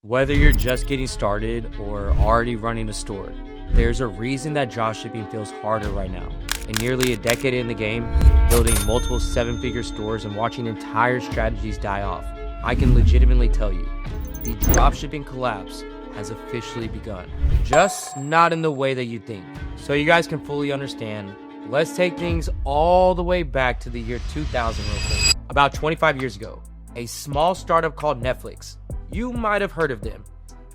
Whether you're just getting started or already running a store, there's a reason that dropshipping feels harder right now. In nearly a decade in the game, building multiple seven-figure stores and watching entire strategies die off, I can legitimately tell you, the dropshipping collapse has officially begun. Just not in the way that you think. So you guys can fully understand, let's take things all the way back to the year 2000 real quick. About 25 years ago, a small startup called Netflix, you might have heard of them,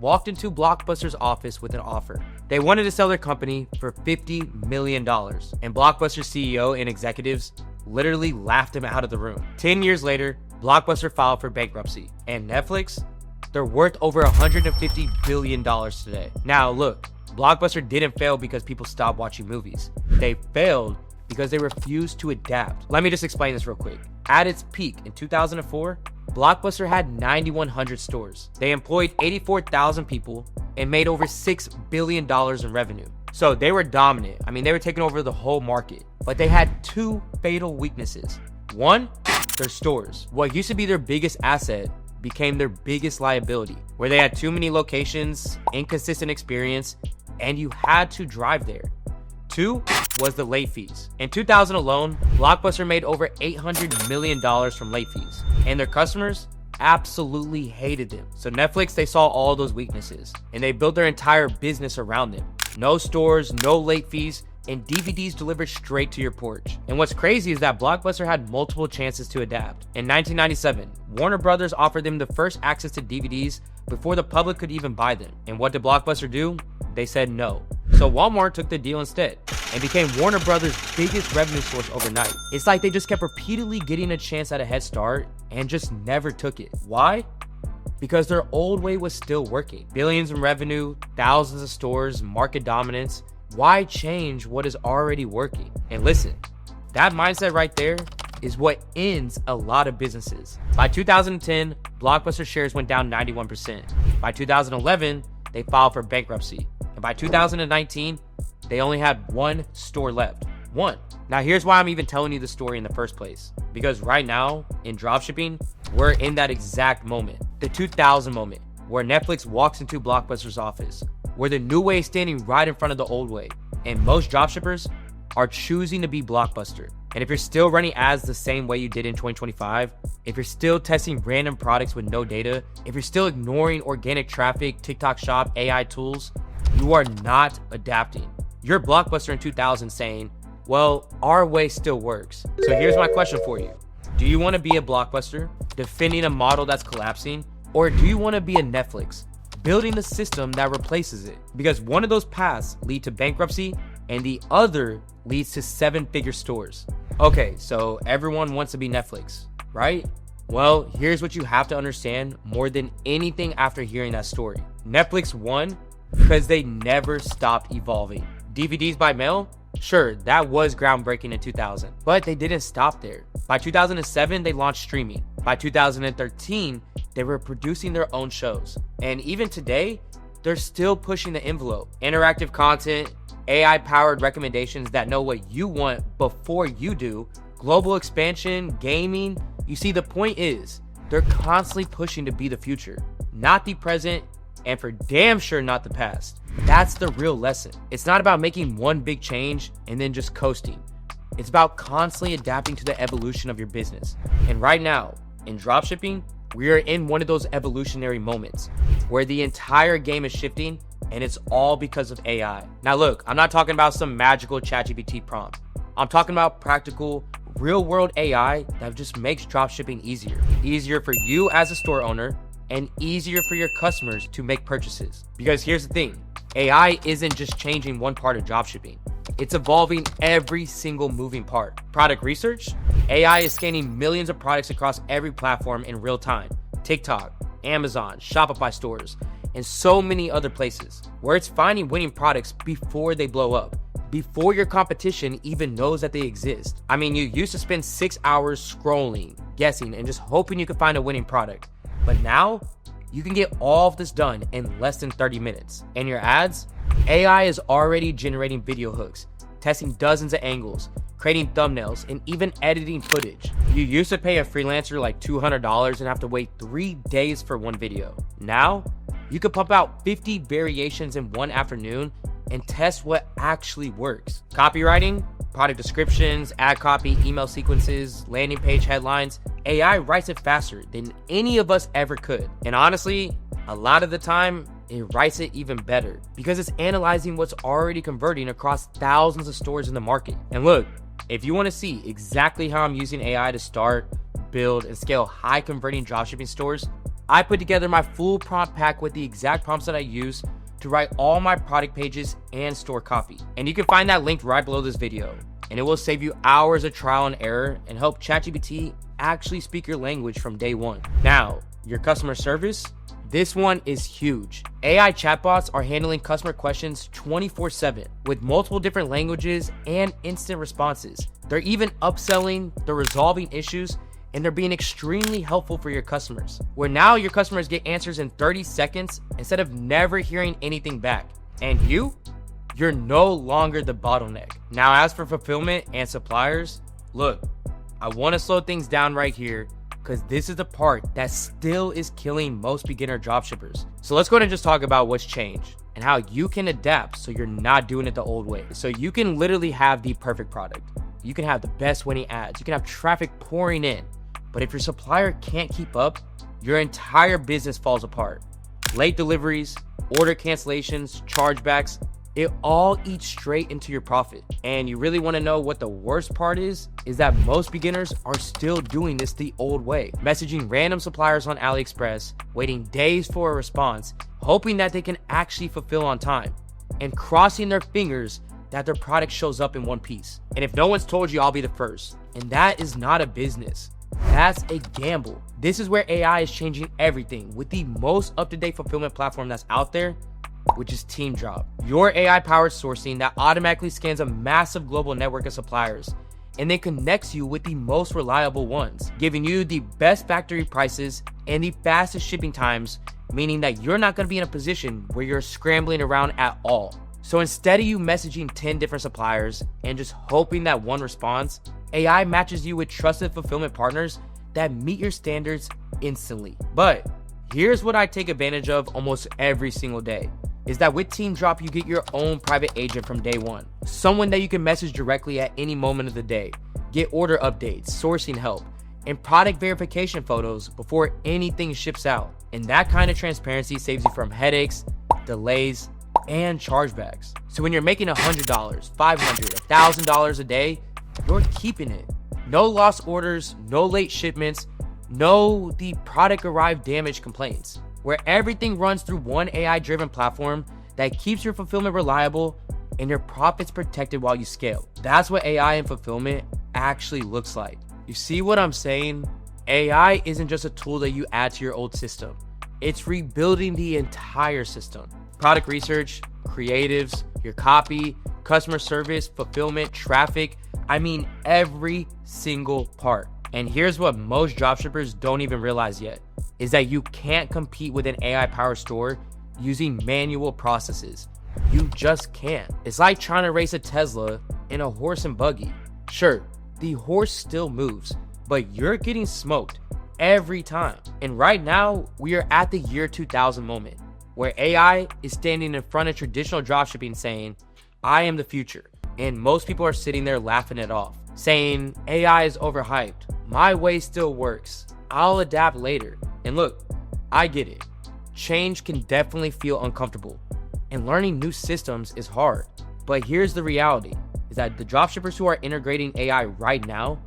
walked into Blockbuster's office with an offer. They wanted to sell their company for $50 million, and Blockbuster's CEO and executives literally laughed him out of the room. 10 years later, Blockbuster filed for bankruptcy, and Netflix, they're worth over $150 billion today. Now look, Blockbuster didn't fail because people stopped watching movies. They failed because they refused to adapt. Let me just explain this real quick. At its peak in 2004, Blockbuster had 9,100 stores. They employed 84,000 people and made over $6 billion in revenue. So they were dominant. They were taking over the whole market. But they had two fatal weaknesses. One, their stores. What used to be their biggest asset became their biggest liability, where they had too many locations, inconsistent experience, and you had to drive there. Two was the late fees. In 2000 alone, Blockbuster made over $800 million from late fees, and their customers absolutely hated them. So Netflix, they saw all those weaknesses, and they built their entire business around them. No stores, no late fees, and DVDs delivered straight to your porch. And what's crazy is that Blockbuster had multiple chances to adapt. In 1997, Warner Brothers offered them the first access to DVDs before the public could even buy them. And what did Blockbuster do? They said no. So Walmart took the deal instead and became Warner Brothers' biggest revenue source overnight. It's like they just kept repeatedly getting a chance at a head start and just never took it. Why? Because their old way was still working. Billions in revenue, thousands of stores, market dominance. Why change what is already working? And listen, that mindset right there is what ends a lot of businesses. By 2010, Blockbuster shares went down 91%. By 2011, they filed for bankruptcy. And by 2019, they only had one store left. One. Now here's why I'm even telling you the story in the first place. Because right now, in dropshipping, we're in that exact moment. The 2000 moment, where Netflix walks into Blockbuster's office, where the new way is standing right in front of the old way. And most dropshippers are choosing to be Blockbuster. And if you're still running ads the same way you did in 2025, if you're still testing random products with no data, if you're still ignoring organic traffic, TikTok Shop, AI tools, you are not adapting. You're Blockbuster in 2000 saying, well, our way still works. So here's my question for you. Do you want to be a Blockbuster, defending a model that's collapsing? Or do you want to be a Netflix, building the system that replaces it? Because one of those paths lead to bankruptcy and the other leads to seven-figure stores. Okay, so everyone wants to be Netflix, right? Well, here's what you have to understand more than anything after hearing that story. Netflix won because they never stopped evolving. DVDs by mail? Sure, that was groundbreaking in 2000, but they didn't stop there. By 2007, they launched streaming. By 2013, they were producing their own shows. And even today, they're still pushing the envelope. Interactive content, AI-powered recommendations that know what you want before you do, global expansion, gaming. You see, the point is, they're constantly pushing to be the future, not the present, and for damn sure not the past. That's the real lesson. It's not about making one big change and then just coasting. It's about constantly adapting to the evolution of your business. And right now, in dropshipping, we are in one of those evolutionary moments where the entire game is shifting, and it's all because of AI. Now look, I'm not talking about some magical ChatGPT prompt. I'm talking about practical, real-world AI that just makes dropshipping easier. Easier for you as a store owner, and easier for your customers to make purchases. Because here's the thing, AI isn't just changing one part of dropshipping. It's evolving every single moving part. Product research, AI is scanning millions of products across every platform in real time. TikTok, Amazon, Shopify stores, and so many other places, where it's finding winning products before they blow up, before your competition even knows that they exist. You used to spend 6 hours scrolling, guessing, and just hoping you could find a winning product. But now, you can get all of this done in less than 30 minutes. And your ads? AI is already generating video hooks, testing dozens of angles, creating thumbnails, and even editing footage. You used to pay a freelancer like $200 and have to wait 3 days for one video. Now, You could pump out 50 variations in one afternoon and test what actually works. Copywriting, product descriptions, ad copy, email sequences, landing page headlines, AI writes it faster than any of us ever could. And honestly, a lot of the time, it writes it even better because it's analyzing what's already converting across thousands of stores in the market. And look, if you want to see exactly how I'm using AI to start, build, and scale high converting dropshipping stores, I put together my full prompt pack with the exact prompts that I use to write all my product pages and store copy. And you can find that linked right below this video. And it will save you hours of trial and error and help ChatGPT actually speak your language from day one. Now, your customer service, this one is huge. AI chatbots are handling customer questions 24/7 with multiple different languages and instant responses. They're even upselling, they're resolving issues, and they're being extremely helpful for your customers. Where now your customers get answers in 30 seconds instead of never hearing anything back. And you're no longer the bottleneck. Now, as for fulfillment and suppliers, look, I want to slow things down right here because this is the part that still is killing most beginner dropshippers. So let's go ahead and just talk about what's changed and how you can adapt so you're not doing it the old way. So you can literally have the perfect product. You can have the best winning ads. You can have traffic pouring in. But if your supplier can't keep up, your entire business falls apart. Late deliveries, order cancellations, chargebacks, it all eats straight into your profit. And you really want to know what the worst part is that most beginners are still doing this the old way. Messaging random suppliers on AliExpress, waiting days for a response, hoping that they can actually fulfill on time, and crossing their fingers that their product shows up in one piece. And if no one's told you, I'll be the first. And that is not a business. That's a gamble. This is where AI is changing everything with the most up-to-date fulfillment platform that's out there, which is TeamDrop. Your AI-powered sourcing that automatically scans a massive global network of suppliers and then connects you with the most reliable ones, giving you the best factory prices and the fastest shipping times, meaning that you're not going to be in a position where you're scrambling around at all. So instead of you messaging 10 different suppliers and just hoping that one responds, AI matches you with trusted fulfillment partners that meet your standards instantly. But here's what I take advantage of almost every single day, is that with TeamDrop, you get your own private agent from day one. Someone that you can message directly at any moment of the day, get order updates, sourcing help, and product verification photos before anything ships out. And that kind of transparency saves you from headaches, delays, and chargebacks. So when you're making $100, $500, $1,000 a day, you're keeping it. No lost orders, no late shipments, no the product arrived damage complaints, where everything runs through one AI-driven platform that keeps your fulfillment reliable and your profits protected while you scale. That's what AI and fulfillment actually looks like. You see what I'm saying? AI isn't just a tool that you add to your old system. It's rebuilding the entire system. Product research, creatives, your copy, customer service, fulfillment, traffic. I mean, every single part. And here's what most dropshippers don't even realize yet, is that you can't compete with an AI-powered store using manual processes. You just can't. It's like trying to race a Tesla in a horse and buggy. Sure, the horse still moves, but you're getting smoked every time. And right now, we are at the year 2000 moment, where AI is standing in front of traditional dropshipping saying, I am the future. And most people are sitting there laughing it off, saying AI is overhyped. My way still works. I'll adapt later. And look, I get it. Change can definitely feel uncomfortable, and learning new systems is hard. But here's the reality, is that the dropshippers who are integrating AI right now,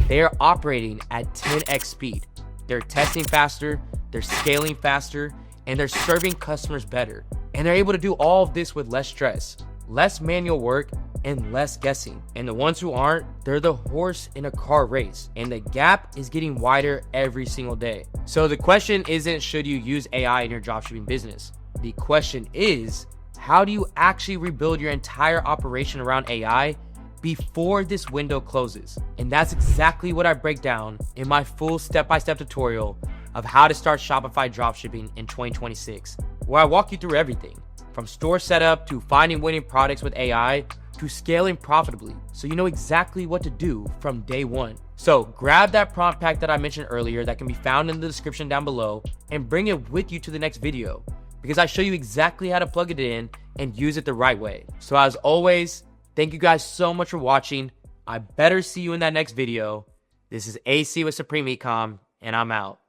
they are operating at 10x speed. They're testing faster, they're scaling faster, and they're serving customers better. And they're able to do all of this with less stress, less manual work, and less guessing. And the ones who aren't, they're the horse in a car race, and the gap is getting wider every single day. So the question isn't should you use AI in your dropshipping business? The question is, how do you actually rebuild your entire operation around AI before this window closes? And that's exactly what I break down in my full step-by-step tutorial of how to start Shopify dropshipping in 2026, where I walk you through everything from store setup to finding winning products with AI to scaling profitably, so you know exactly what to do from day one. So grab that prompt pack that I mentioned earlier that can be found in the description down below and bring it with you to the next video, because I show you exactly how to plug it in and use it the right way. So as always, thank you guys so much for watching. I better see you in that next video. This is AC with Supreme Ecom, and I'm out.